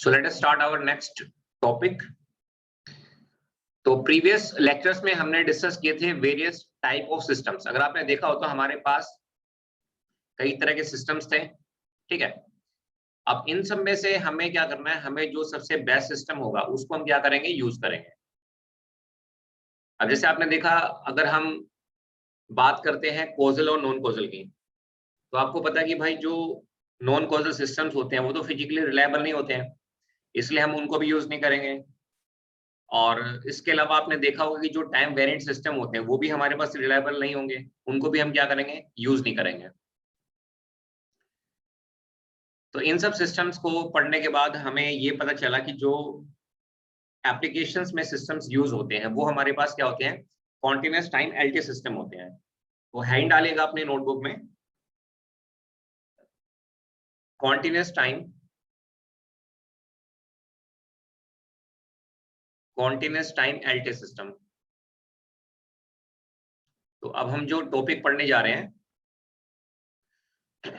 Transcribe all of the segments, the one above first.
So let us start our next topic. तो previous lectures में हमने डिस्कस किए थे वेरियस टाइप ऑफ सिस्टम्स। अगर आपने देखा हो तो हमारे पास कई तरह के सिस्टम्स थे, ठीक है। अब इन सब में से हमें क्या करना है, हमें जो सबसे बेस्ट सिस्टम होगा उसको हम क्या करेंगे, यूज करेंगे। अब जैसे आपने देखा, अगर हम बात करते हैं कॉजल और नॉन कॉजल की, तो आपको पता है कि भाई जो नॉन कॉजल सिस्टम्स होते हैं वो तो फिजिकली रिलायबल नहीं होते हैं, इसलिए हम उनको भी यूज नहीं करेंगे। और इसके अलावा आपने देखा होगा कि जो टाइम वेरिएंट सिस्टम होते हैं वो भी हमारे पास रिलायबल नहीं होंगे, उनको भी हम क्या करेंगे, यूज नहीं करेंगे। तो इन सब सिस्टम्स को पढ़ने के बाद हमें ये पता चला कि जो एप्लीकेशंस में सिस्टम्स यूज होते हैं वो हमारे पास क्या होते हैं, कॉन्टिन्यूअस टाइम एलटी सिस्टम होते हैं। तो हैंड डालेगा अपने नोटबुक में, कॉन्टिन्यूअस टाइम एलटी सिस्टम। तो अब हम जो टॉपिक पढ़ने जा रहे हैं,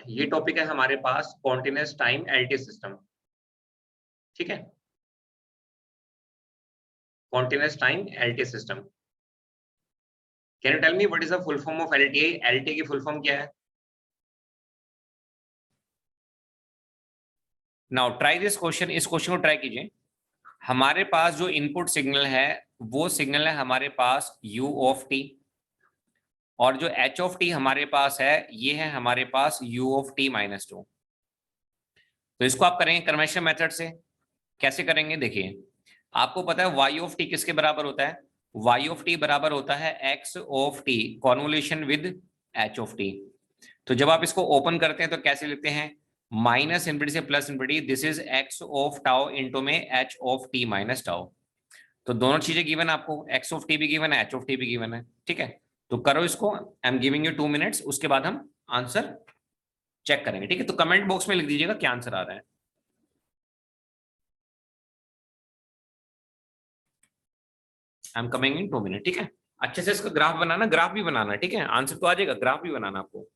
ये टॉपिक है हमारे पास कॉन्टिन्यूअस टाइम एलटी सिस्टम, ठीक है। continuous time LTI system. Can you tell me what is the full form of LTI? LTI की full form क्या है? Now try this question. इस क्वेश्चन को ट्राई कीजिए। हमारे पास जो इनपुट सिग्नल है वो सिग्नल है हमारे पास u of t, और जो h of t हमारे पास है ये है हमारे पास u of t minus 2। तो इसको आप करेंगे कन्वेंशन मेथड से। कैसे करेंगे, देखिए आपको पता है y of t किसके बराबर होता है, y of t बराबर होता है x of t convolution with h of t। तो जब आप इसको ओपन करते हैं तो कैसे लिखते हैं, माइनस इनफिनिटी से plus infinity, this is x of tau into में h of t minus tau. तो दोनों चीजें गिवन है आपको, x ऑफ t भी गिवन है, h ऑफ t भी गिवन है, ठीक है। तो करो इसको, I am giving you 2 minutes, उसके बाद हम आंसर चेक करेंगे, ठीक है। तो कमेंट बॉक्स में लिख दीजिएगा क्या आंसर आ रहा है। I am coming in 2 minute, ठीक है। अच्छे से इसका ग्राफ बनाना, ग्राफ भी बनाना, ठीक है। आंसर तो आ जाएगा, ग्राफ भी बनाना आपको।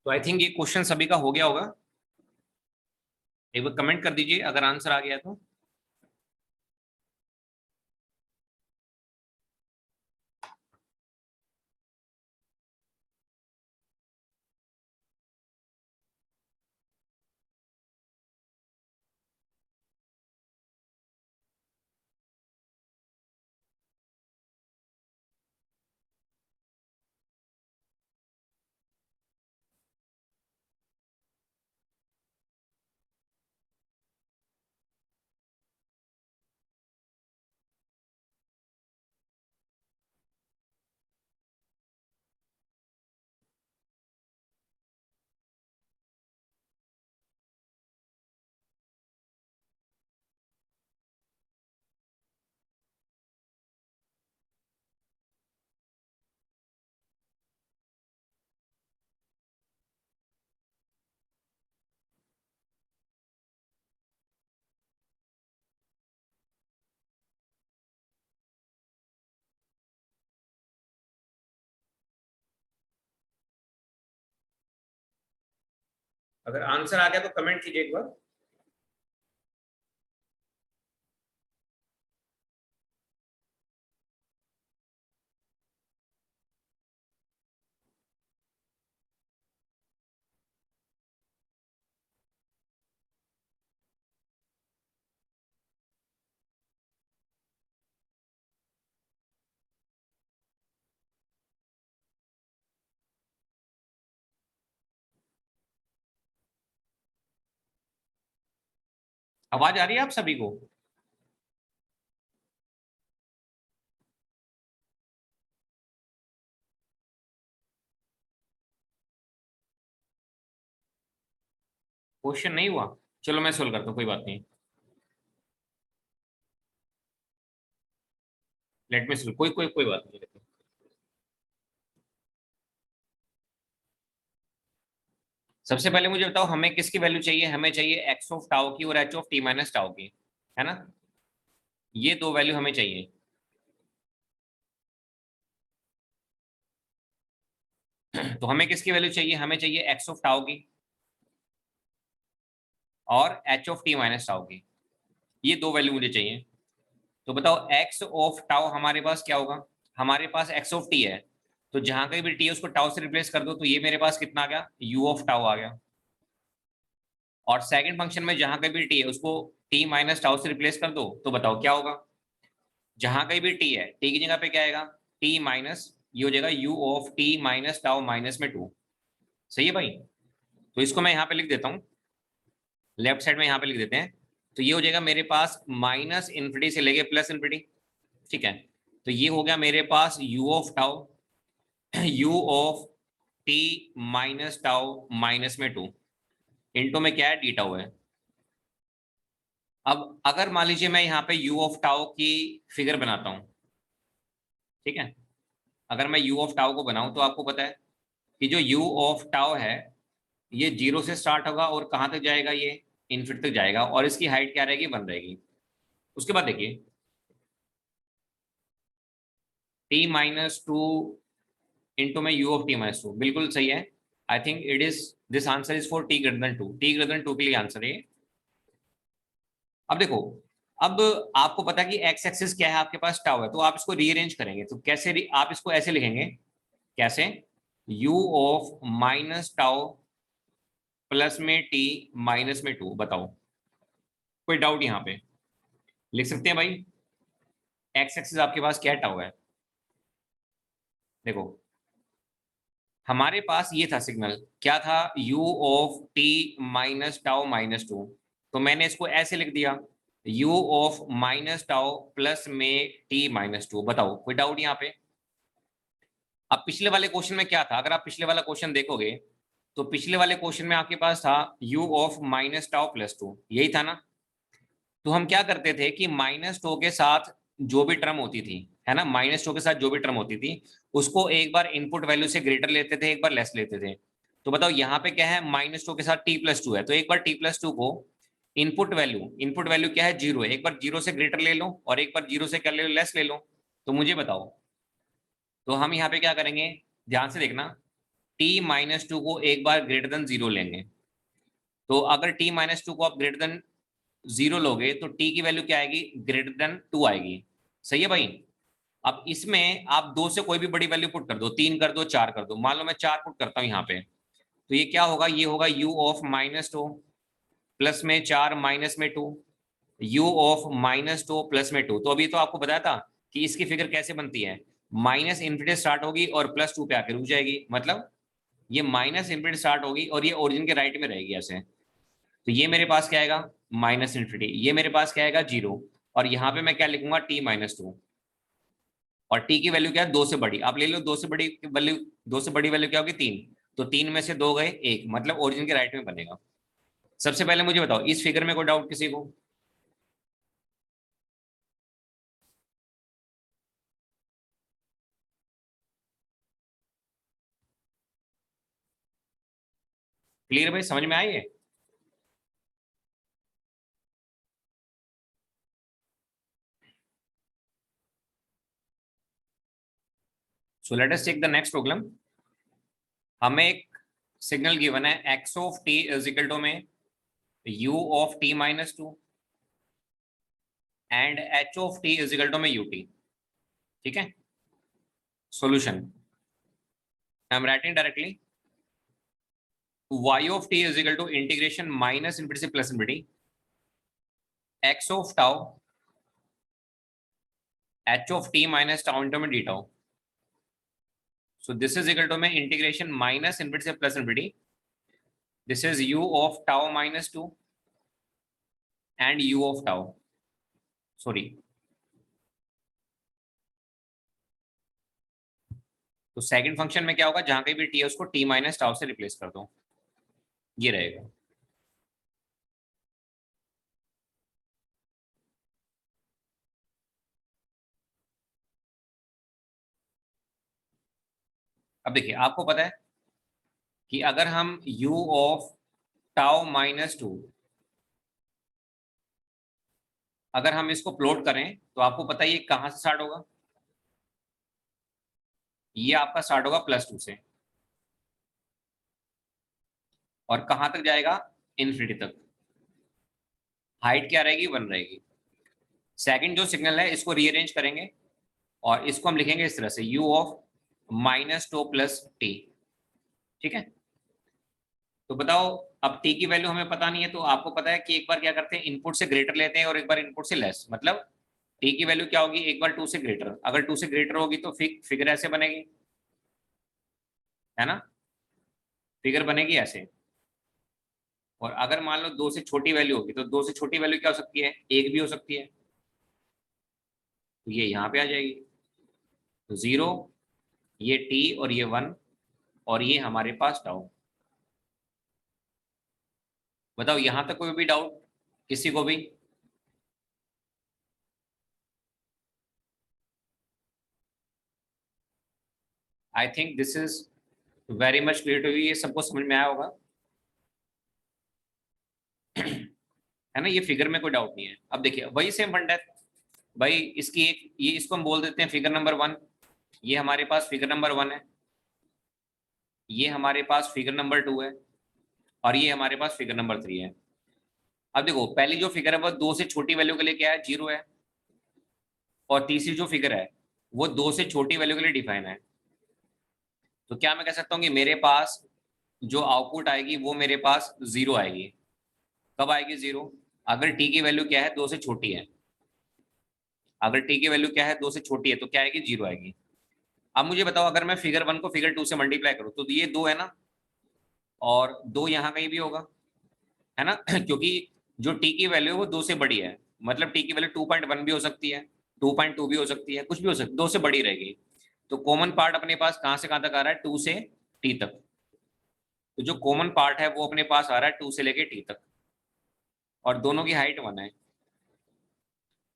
तो आई थिंक ये क्वेश्चन सभी का हो गया होगा। एक बार कमेंट कर दीजिए अगर आंसर आ गया तो। अगर आंसर आ गया तो कमेंट कीजिए एक बार। आवाज आ रही है आप सभी को? क्वेश्चन नहीं हुआ? चलो मैं सोल्व करता हूँ, कोई बात नहीं। लेट मी सोल्व, कोई कोई कोई बात नहीं। सबसे पहले मुझे बताओ हमें किसकी वैल्यू चाहिए? हमें चाहिए एक्स ऑफ टाउ की और h of T minus tau की, है ना? ये दो वैल्यू हमें चाहिए। तो हमें किसकी वैल्यू चाहिए? हमें चाहिए एक्स ऑफ टाउ की और h of T minus tau की। ये दो वैल्यू मुझे चाहिए। तो बताओ एक्स ऑफ टाउ हमारे पास क्या होगा? हमारे पास एक्स ऑफ टी है, तो जहां कहीं भी टी है उसको टाउ से रिप्लेस कर दो, तो ये मेरे पास कितना आ गया? यू ऑफ टाउ आ गया। और सेकंड फंक्शन में जहां कहीं भी टी है उसको टी माइनस टाउ से रिप्लेस कर दो, तो बताओ क्या होगा? जहां कहीं भी टी है, टी की जगह पे क्या आएगा? टी माइनस, ये हो जाएगा you of T minus tau minus में टू। सही है भाई? तो इसको मैं यहाँ पे लिख देता हूँ, लेफ्ट साइड में यहाँ पे लिख देते हैं। तो ये हो जाएगा मेरे पास माइनस इन्फिनिटी से लेके प्लस इन्फिनिटी। ठीक है, तो ये हो गया मेरे पास u of tau, u of T minus tau minus में टू, इंटू में क्या है? डी टाउ है। अब अगर मान लीजिए मैं यहाँ पे यू ऑफ टाउ की फिगर बनाता हूँ, ठीक है, अगर मैं यू ऑफ टाउ को बनाऊं तो आपको पता है कि जो यू ऑफ टाउ है ये जीरो से स्टार्ट होगा और कहाँ तक जाएगा? ये इनफिनिटी तक जाएगा, और इसकी हाइट क्या रहेगी? वन रहेगी। उसके बाद देखिए टी माइनस टू इंटू में U of T minus two, बिल्कुल सही है। I think it is, this answer is for T greater than two, T greater than two के लिए आंसर है। अब देखो, अब आपको पता है कि एक्स एक्सिस क्या है आपके पास? टाउ है, तो आप इसको रीअरेंज करेंगे तो कैसे आप इसको ऐसे लिखेंगे, कैसे? u of minus tau plus में टी माइनस में टू। बताओ कोई डाउट यहाँ पे? लिख सकते हैं भाई। एक्स एक्सिस आपके पास क्या टाउ है? देखो हमारे पास ये था सिग्नल, क्या था? u of T minus tau minus two. तो मैंने इसको ऐसे लिख दिया, u of minus tau plus में टी माइनस टू। बताओ कोई डाउट यहाँ पे? अब पिछले वाले क्वेश्चन में क्या था? अगर आप पिछले वाला क्वेश्चन देखोगे तो पिछले वाले क्वेश्चन में आपके पास था u of minus tau plus two, यही था ना? तो हम क्या करते थे कि माइनस टू के साथ जो भी टर्म होती थी, है ना, माइनस टू के साथ जो भी टर्म होती थी उसको एक बार इनपुट वैल्यू से ग्रेटर लेते थे, एक बार लेस लेते थे। तो बताओ यहाँ पे क्या है? माइनस टू के साथ टी प्लस टू है, तो एक बार टी प्लस टू को इनपुट वैल्यू क्या है? जीरो है, एक बार जीरो से ग्रेटर ले लो और एक बार जीरो से क्या ले लो? लेस ले लो। तो मुझे बताओ, तो हम यहाँ पे क्या करेंगे? ध्यान से देखना, t-2 को एक बार ग्रेटर देन 0 लेंगे। तो अगर t-2 को आप ग्रेटर देन 0 लोगे तो t की वैल्यू क्या आएगी, ग्रेटर देन 2 आएगी। सही है भाई। अब इसमें आप 2 से कोई भी बड़ी वैल्यू पुट कर दो, 3 कर दो, 4 कर दो। मान लो मैं 4 पुट करता हूँ यहाँ पे, तो ये क्या होगा, ये होगा u ऑफ -2 प्लस में 4 माइनस में 2, u ऑफ -2 प्लस में 2। तो अभी तो आपको बताया था कि इसकी फिगर कैसे बनती है, माइनस इन्फिनिटी स्टार्ट होगी और +2 पे आके रुक जाएगी। मतलब ये माइनस इन्फिनिटी स्टार्ट होगी और ये ओरिजिन के राइट में रहेगी ऐसे। तो ये मेरे पास क्या आएगा, माइनस इन्फिनिटी। ये मेरे पास क्या आएगा, 0। और यहाँ पे मैं क्या लिखूंगा, t-2। और t की वैल्यू क्या है, 2 से बड़ी। आप ले लो 2 से बड़ी वैल्यू, 2 से बड़ी वैल्यू क्या होगी, 3। तो 3 में से 2 गए 1, मतलब ओरिजिन के राइट में बनेगा। सबसे पहले मुझे बताओ इस फिगर में कोई डाउट किसी को? क्लियर भाई, समझ में आई है? So let us take the next problem. हमें एक सिग्नल गिवन है x of t is equal to में u of t-2 and h of t is equal to में ut। ठीक है। Solution I am writing directly, y of t is equal to integration minus infinity से plus infinity x of tau h of t minus tau into में d tau. So this is equal to में integration minus infinity से plus infinity. This is u of tau minus 2 and u of tau. Sorry. तो second function में क्या होगा, जहां कहीं भी t है उसको t माइनस टाउ से रिप्लेस कर दो, ये रहेगा। अब देखिए आपको पता है कि अगर हम u ऑफ टाउ माइनस 2 अगर हम इसको प्लॉट करें तो आपको पता है ये कहां से स्टार्ट होगा, ये आपका स्टार्ट होगा +2 से और कहां तक जाएगा, इन्फिनिटी तक। हाइट क्या रहेगी, 1 रहेगी। सेकंड जो सिग्नल है इसको रीअरेंज करेंगे और इसको हम लिखेंगे इस तरह से u ऑफ -2 प्लस टी। ठीक है। तो बताओ अब t की वैल्यू हमें पता नहीं है, तो आपको पता है कि एक बार क्या करते हैं, इनपुट से ग्रेटर लेते हैं और एक बार इनपुट से लेस। मतलब t की वैल्यू क्या होगी, एक बार 2 से ग्रेटर, अगर 2 से ग्रेटर होगी तो फिगर ऐसे बनेगी, है ना, फिगर बनेगी ऐसे। और अगर मान लो 2 से छोटी वैल्यू होगी तो 2 से छोटी वैल्यू क्या हो सकती है, 1 भी हो सकती है। तो ये यहाँ पे आ जाएगी, तो 0, ये t और ये 1 और ये हमारे पास टाउ। बताओ यहां तक कोई भी डाउट किसी को भी? I think this is very much clear to you, ये सबको समझ में आया होगा, है ना। ये फिगर में कोई डाउट नहीं है। अब देखिए वही सेम फंडा है भाई, इसकी एक ये इसको हम बोल देते हैं फिगर नंबर 1। ये हमारे पास फिगर नंबर 1 है, ये हमारे पास फिगर नंबर 2 है और ये हमारे पास फिगर नंबर 3 है। अब देखो पहली जो फिगर है वो 2 से छोटी वैल्यू के लिए क्या है, 0 है। और तीसरी जो फिगर है वो 2 से छोटी वैल्यू के लिए डिफाइन है। तो क्या मैं कह सकता हूँ कि मेरे पास जो आउटपुट आएगी वो मेरे पास 0 आएगी। कब आएगी 0, अगर टी की वैल्यू क्या है, 2 से छोटी है। अगर टी की वैल्यू क्या है, 2 से छोटी है, तो क्या आएगी, 0 आएगी। अब मुझे बताओ अगर मैं फिगर 1 को फिगर 2 से मल्टीप्लाई करूँ तो ये 2 है ना, और 2 यहाँ कहीं भी होगा, है ना क्योंकि जो टी की वैल्यू है वो 2 से बड़ी है। मतलब टी की वैल्यू 2.1 भी हो सकती है, 2.2 भी हो सकती है, कुछ भी हो सकती है, 2 से बड़ी रहेगी। तो कॉमन पार्ट अपने पास कहाँ से कहाँ तक आ रहा है, 2 से टी तक। तो जो कॉमन पार्ट है वो अपने पास आ रहा है 2 से लेके टी तक, और दोनों की हाइट 1 है।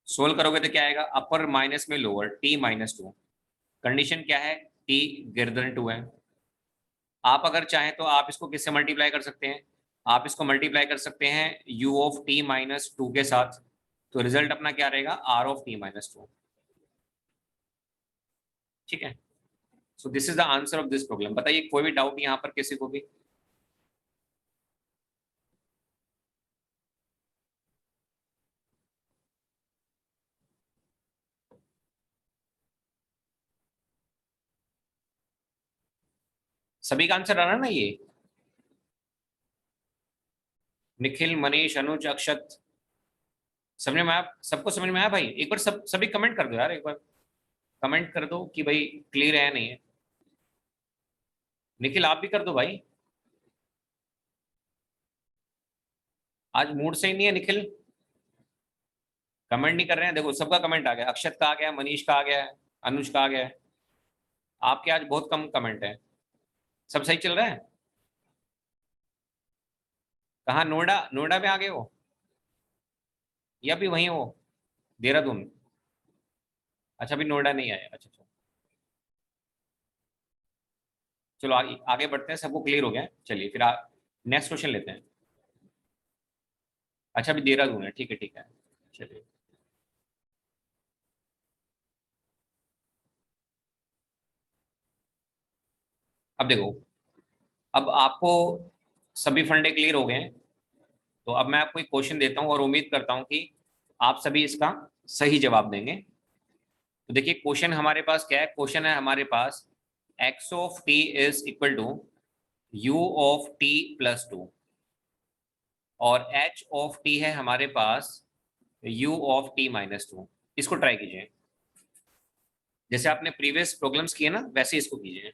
सोल्व करोगे तो क्या आएगा, अपर माइनस में लोअर, t-2। कंडीशन क्या है, t ग्रेटर देन 2 है। आप अगर चाहें तो आप इसको किससे मल्टीप्लाई कर सकते हैं, आप इसको मल्टीप्लाई कर सकते हैं u ऑफ t-2 के साथ। तो रिजल्ट अपना क्या रहेगा, r ऑफ t-2। ठीक है। So this is the answer of this problem. बताइए कोई भी डाउट यहाँ पर किसी को भी? सभी का आंसर आ रहा है ना ये? निखिल, मनीष, अनुज, अक्षत, समझ में आया? सबको समझ में आया भाई? एक बार सब सभी कमेंट कर दो यार, एक बार कमेंट कर दो कि भाई क्लियर है या नहीं है। निखिल आप भी कर दो भाई, आज मूड से ही नहीं है निखिल, कमेंट नहीं कर रहे हैं। देखो सबका कमेंट आ गया, अक्षत का आ गया, मनीष का आ गया है, अनुज का आ गया है। आपके आज बहुत कम कमेंट है। सब सही चल रहा है? कहाँ, नोएडा? नोएडा में आ गए हो या भी वहीं हो? देहरादून? अच्छा अभी नोएडा नहीं आए, अच्छा अच्छा। चलो आगे आगे बढ़ते हैं, सबको क्लियर हो गया है? चलिए फिर नेक्स्ट क्वेश्चन लेते हैं। अच्छा अभी देहरादून है, ठीक है ठीक है। चलिए अब देखो, अब आपको सभी फंडे क्लियर हो गए हैं, तो अब मैं आपको एक क्वेश्चन देता हूं और उम्मीद करता हूं कि आप सभी इसका सही जवाब देंगे। तो देखिए क्वेश्चन हमारे पास क्या है, क्वेश्चन है हमारे पास x of t is equal to u of t plus two, और एच ऑफ टी है हमारे पास u of T minus two. इसको ट्राई कीजिए, जैसे आपने प्रीवियस प्रॉब्लम्स किए ना वैसे इसको कीजिए।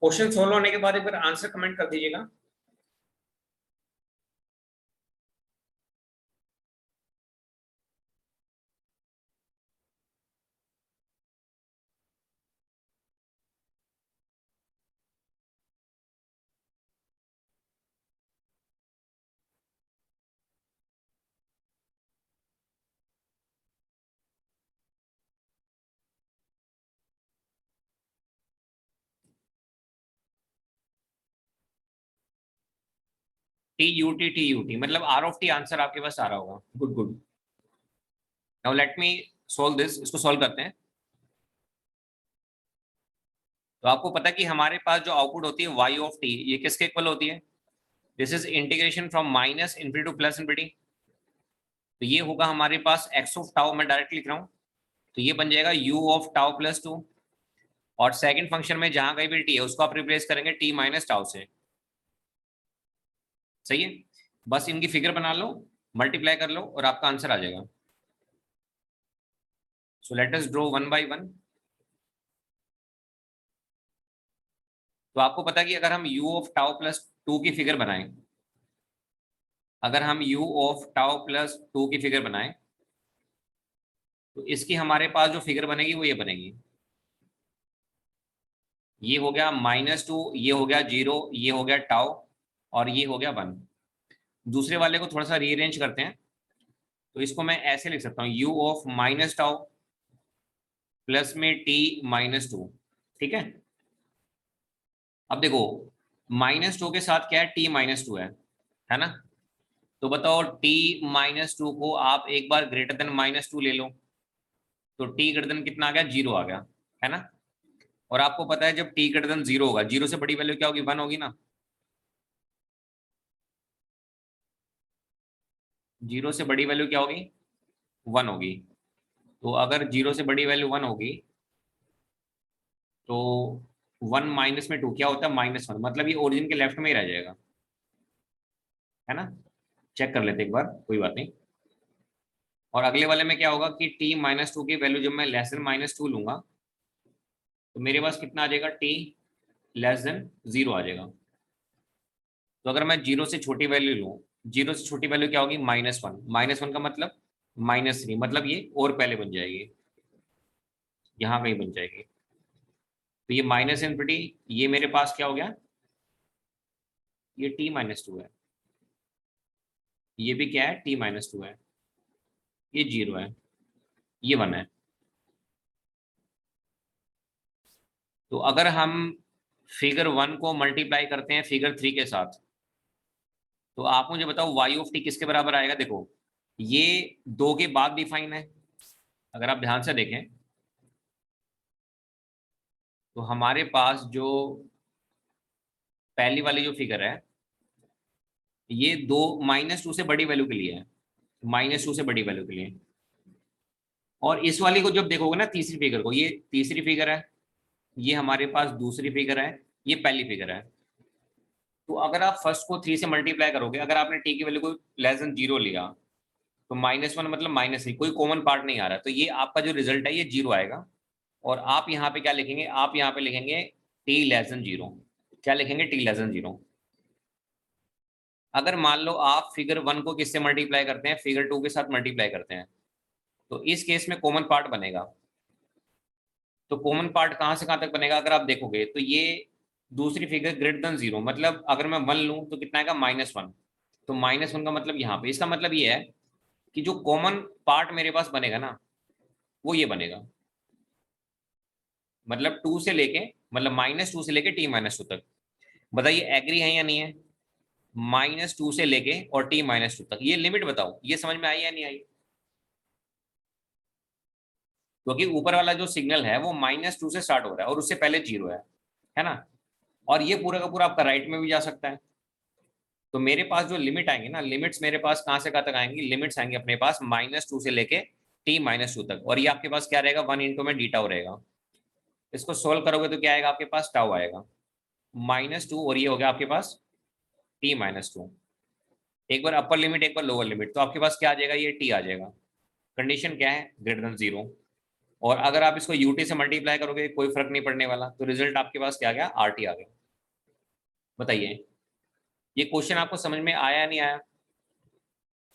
क्वेश्चन सोल्व होने के बाद एक बार आंसर कमेंट कर दीजिएगा। टी यू टी मतलब आर ऑफ टी आंसर आपके पास आ रहा होगा। Good good. Now let me solve this, इसको सोल्व करते हैं। तो आपको पता है कि हमारे पास जो आउटपुट होती है वाई ऑफ टी, ये किसके इक्वल होती है? This is integration from minus infinity two plus infinity. तो ये होगा हमारे पास एक्स ऑफ टाउ, मैं डायरेक्ट लिख रहा हूँ, तो ये बन जाएगा यू ऑफ टाउ प्लस 2। और सेकंड फंक्शन में जहां कहीं भी टी है उसको आप रिप्लेस करेंगे टी माइनस टाउ से। सही है, बस इनकी फिगर बना लो, मल्टीप्लाई कर लो और आपका आंसर आ जाएगा। सो let us draw one by one. तो आपको पता है कि अगर हम u ऑफ टाउ प्लस 2 की फिगर बनाएं, अगर हम u ऑफ टाउ प्लस 2 की फिगर बनाएं, तो इसकी हमारे पास जो फिगर बनेगी वो ये बनेगी। ये हो गया -2, ये हो गया 0, ये हो गया टाउ और ये हो गया 1। दूसरे वाले को थोड़ा सा रीअरेंज करते हैं, तो इसको मैं ऐसे लिख सकता हूँ u of minus tau plus में t -2। ठीक है, अब देखो -2 के साथ क्या है, t -2 है ना? तो बताओ t -2 को आप एक बार ग्रेटर देन -2 ले लो, तो t ग्रेटर देन कितना आ गया, 0 आ गया, है ना? और आपको पता है जब t ग्रेटर देन 0 होगा, 0 से बड़ी वैल्यू क्या होगी, 1 होगी ना। 0 से बड़ी वैल्यू क्या होगी, 1 होगी। तो अगर 0 से बड़ी वैल्यू 1 होगी, तो 1 माइनस में 2 क्या होता है, -1, मतलब ये ओरिजिन के लेफ्ट में ही रह जाएगा, है ना? चेक कर लेते एक बार, कोई बात नहीं। और अगले वाले में क्या होगा कि t -2 की वैल्यू जब मैं लेस देन -2 लूंगा, तो मेरे पास कितना आ जाएगा, t लेस देन 0 आ जाएगा। तो अगर मैं 0 से छोटी वैल्यू लूँ, 0 से छोटी वैल्यू क्या होगी, -1। -1 का मतलब -3, मतलब ये और पहले बन जाएगी, यहाँ कहीं बन जाएगी। तो ये माइनस इनफिनिटी, ये मेरे पास क्या हो गया, ये t -2 है, ये भी क्या है, t -2 है, ये 0 है, ये 1 है। तो अगर हम फिगर 1 को मल्टीप्लाई करते हैं फिगर 3 के साथ, तो आप मुझे बताओ y ऑफ टी किसके बराबर आएगा? देखो ये 2 के बाद डिफाइन है, अगर आप ध्यान से देखें तो हमारे पास जो पहली वाली जो फिगर है, ये 2 -2 से बड़ी वैल्यू के लिए है, -2 से बड़ी वैल्यू के लिए। और इस वाली को जब देखोगे ना, तीसरी फिगर को, ये तीसरी फिगर है, ये हमारे पास दूसरी फिगर है, ये पहली फिगर है। तो अगर आप फर्स्ट को 3 से मल्टीप्लाई करोगे, अगर आपने टी की वैल्यू को लेस देन 0 लिया, तो -1 मतलब -3, कोई कॉमन पार्ट नहीं आ रहा, तो ये आपका जो रिजल्ट है ये 0 आएगा। और आप यहाँ पे क्या लिखेंगे, आप यहाँ पे लिखेंगे टी लेस देन 0। क्या लिखेंगे, टी लेस देन 0। अगर मान लो आप फिगर 1 को किससे मल्टीप्लाई करते हैं, फिगर 2 के साथ मल्टीप्लाई करते हैं, तो इस केस में कॉमन पार्ट बनेगा। तो कॉमन पार्ट कहाँ से कहाँ तक बनेगा, अगर आप देखोगे तो ये दूसरी फिगर ग्रेटर देन 0, मतलब अगर मैं 1 लूँ तो कितना आएगा, -1। तो -1 का मतलब यहाँ पे, इसका मतलब ये है कि जो कॉमन पार्ट मेरे पास बनेगा ना, वो ये बनेगा, मतलब 2 से लेके, मतलब -2 से लेके t -2 तक। बताइए एग्री है या नहीं है? -2 से लेके और t -2 तक, ये लिमिट बताओ, ये समझ में आई या नहीं आई? क्योंकि ऊपर वाला जो सिग्नल है वो -2 से स्टार्ट हो रहा है और उससे पहले 0 है ना? और ये पूरा का पूरा आपका राइट में भी जा सकता है। तो मेरे पास जो लिमिट आएंगे ना, लिमिट्स मेरे पास कहाँ से कहाँ तक आएंगी, लिमिट्स आएंगे अपने पास -2 से लेके t -2 तक। और ये आपके पास क्या रहेगा, 1 इंटू में डी टाउ रहेगा। इसको सोल्व करोगे तो क्या आएगा, आपके पास टाउ आएगा -2, और ये हो गया आपके पास t -2। एक बार अपर लिमिट, एक बार लोअर लिमिट, तो आपके पास क्या आ जाएगा, ये t आ जाएगा। कंडीशन क्या है, ग्रेटर देन 0। और अगर आप इसको यूटी से मल्टीप्लाई करोगे कोई फर्क नहीं पड़ने वाला, तो रिजल्ट आपके पास क्या गया, आरटी आ गया। बताइए ये क्वेश्चन आपको समझ में आया या नहीं आया?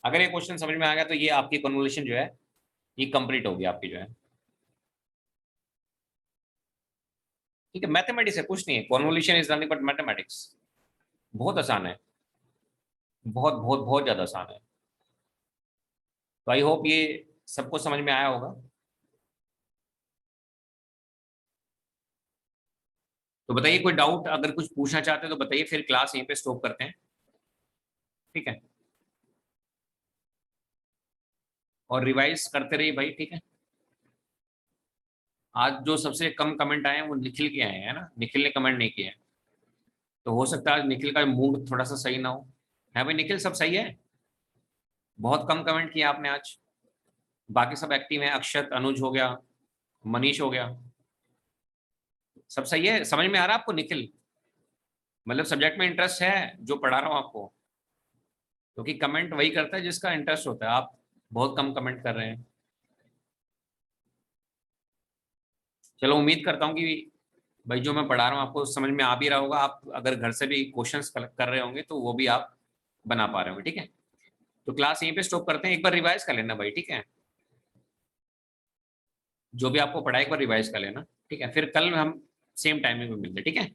अगर ये क्वेश्चन समझ में आ गया तो ये आपकी कन्वोल्यूशन जो है ये कंप्लीट होगी आपकी जो है। ठीक है, मैथमेटिक्स है, कुछ नहीं है, convolution is nothing but mathematics. बहुत आसान है, बहुत बहुत बहुत ज्यादा आसान है। तो आई होप ये सबको समझ में आया होगा। तो बताइए कोई डाउट, अगर कुछ पूछना चाहते हैं तो बताइए, फिर क्लास यहीं पे स्टॉप करते हैं। ठीक है, और रिवाइज करते रहिए भाई। ठीक है, आज जो सबसे कम कमेंट आए हैं वो निखिल के आए हैं ना, निखिल ने कमेंट नहीं किया है। तो हो सकता है आज निखिल का मूड थोड़ा सा सही ना हो। है भाई निखिल, सब सही है? बहुत कम कमेंट किया आपने आज, बाकी सब एक्टिव हैं, अक्षत, अनुज हो गया, मनीष हो गया, सब सही है? समझ में आ रहा है आपको निखिल? मतलब सब्जेक्ट में इंटरेस्ट है जो पढ़ा रहा हूँ आपको? क्योंकि कमेंट वही करता है जिसका इंटरेस्ट होता है। आप बहुत कम कमेंट कर रहे हैं। चलो उम्मीद करता हूँ कि भाई जो मैं पढ़ा रहा हूँ आपको समझ में आ भी रहा होगा। आप अगर घर से भी क्वेश्चंस कलेक्ट कर रहे होंगे तो वो भी आप बना पा रहे होंगे। ठीक है, तो क्लास यहीं पे स्टॉप करते हैं। एक बार रिवाइज कर लेना भाई, ठीक है? जो भी आपको पढ़ा एक बार रिवाइज कर लेना। ठीक है, फिर कल हम सेम टाइमिंग में मिलते हैं। ठीक है,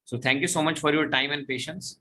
so thank you so much for your time and patience.